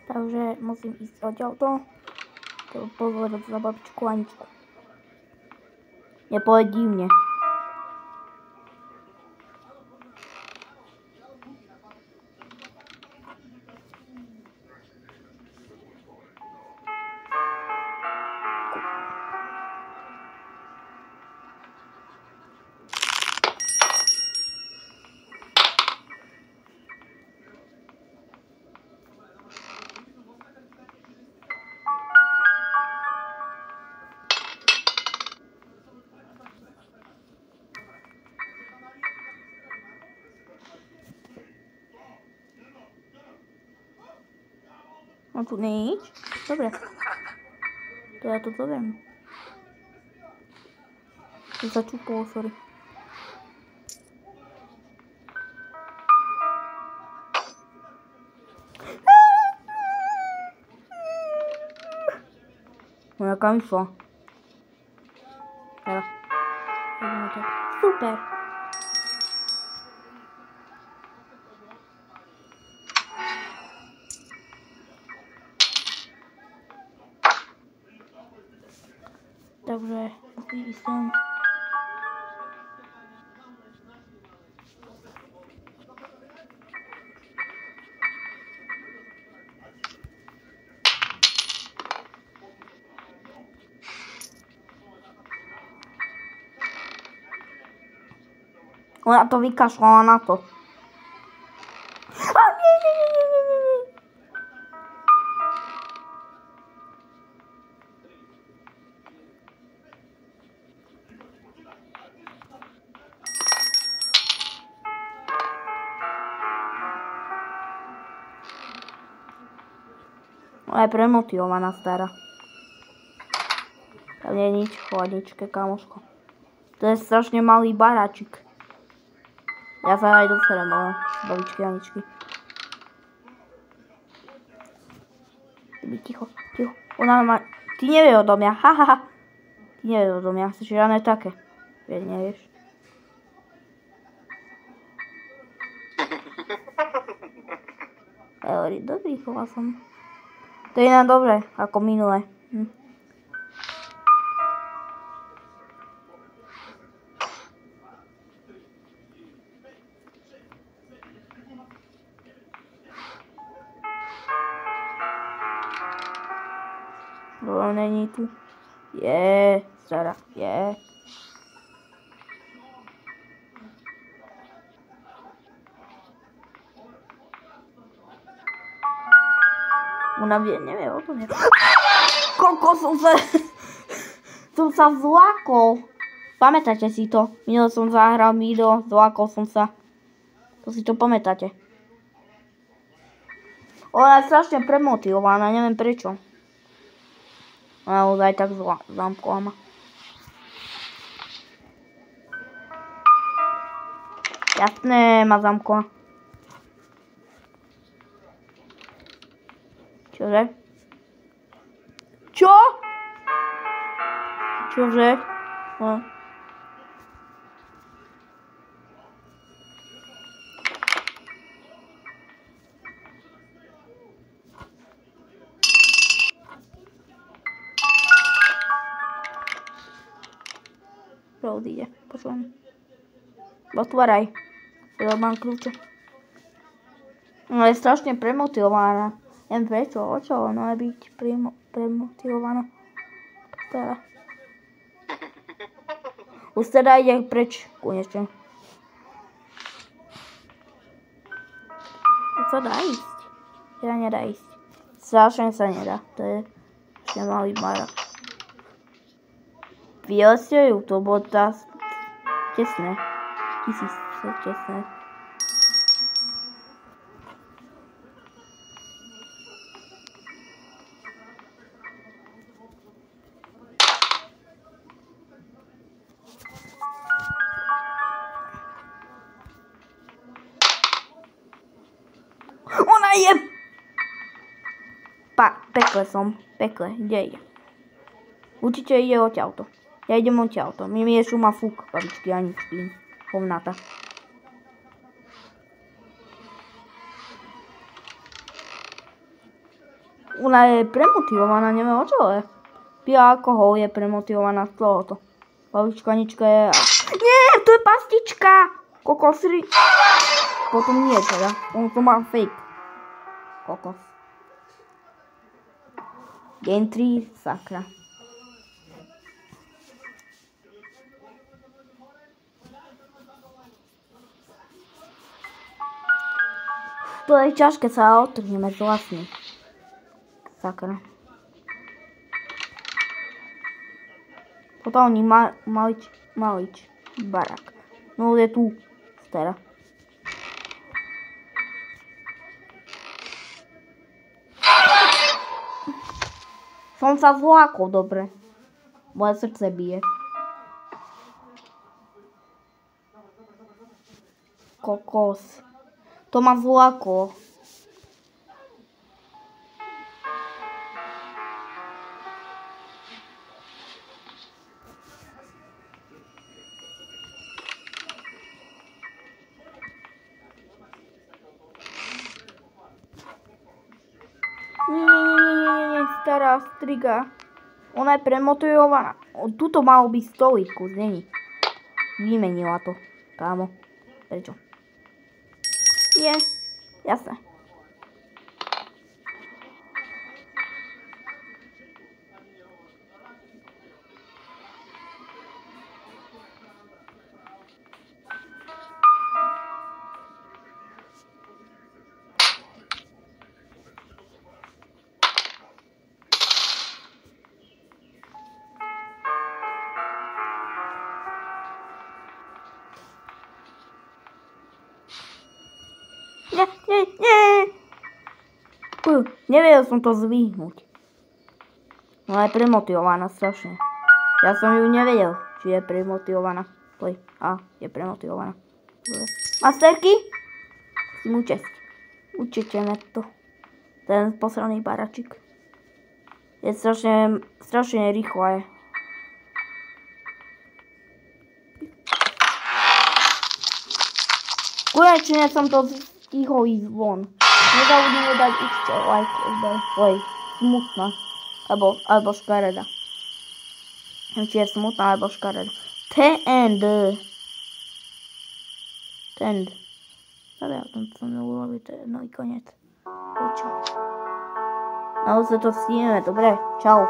Takže musím ísť odtiaľto. Pozerať za babičku Aničku. Nepoveď divne. No tu nie je nič? Dobre. To ja to viem. To sa čupolo, sorry. No jaká išla. Teraz. Super. Takže musím ísť sem. Ona to vykašľala na to. Nie. Ona je premotivovaná stará. Tam nie je nič v chladničke, kamoško. To je strašne malý baráčik. Ja sa aj doserem, babičky Aničky. Ticho. Ona má... Ty nevieš odo mňa, hahaha. Ty nevieš odo mňa, si žiadne také. Veď nevieš. Dobrý, chová som. To je iná dobre, ako minule. No, není tu. Je, stará, je. Ona nevie o tom. Koľko som sa zlákol. Pamätáte si to? Minule som zahral video, zlákol som sa. To si to pamätáte. Ona je strašne premotivovaná, neviem prečo. Ona už aj tak zamkla ma. Jasné, ma zamkla. Čože? Čo? Čože? No. Odíde, počujem. Otváraj. Ja mám kľúče. No je strašne premotivovaná. Neviem prečo, o čo ono je byť premotivovaná. Teda. Už teda ide preč, konečne. Už sa dá ísť. Teda nedá ísť. Strašne sa nedá. To je strašne malý barak. Videli ste ju, to bolo tesné. Tesné. Ona je... Pekle som. Pekle, kde ide? Určite ide odtiaľto. Ja idem odtiaľto. Mi je šuma fúk, babičky Aničky. Hovnata. Ona je premotivovaná, neviem o čo je. Pia alkohol, je premotivovaná z tohoto. Babička je... Nie, to je pastička! Kokosry. Potom nie teda. On to má fake. Kokos. Deň 3, sakra. To je ťažké sa otrhneme z vlastne. Sakra. Potom malič barák. No je tu. Stera. Som sa zlákol, dobre. Moje srdce bije. Kokos. To ma zlákol. Nie, stará striga. Ona je premotivovaná. Tuto malo byť stolík, kus není. Vymenila to, kámo. Prečo? Nie, jasné. Nie. Nevedel som to zvyhnúť. No je premotivovaná strašne. Ja som ju nevedel, či je premotivovaná. Je premotivovaná. Masterky? Si mu česť. Učečeme to. Ten posraný baračik. Je strašne rýchle. Konečne som to stihol ísť von. Nezabudnime dať ešte like, smutná. Alebo škareda. Či je smutná, alebo škareda. Tend. Ale o tom som neurobil, to je nový koniec. Čo? Ale sa to stihneme, dobre, čau.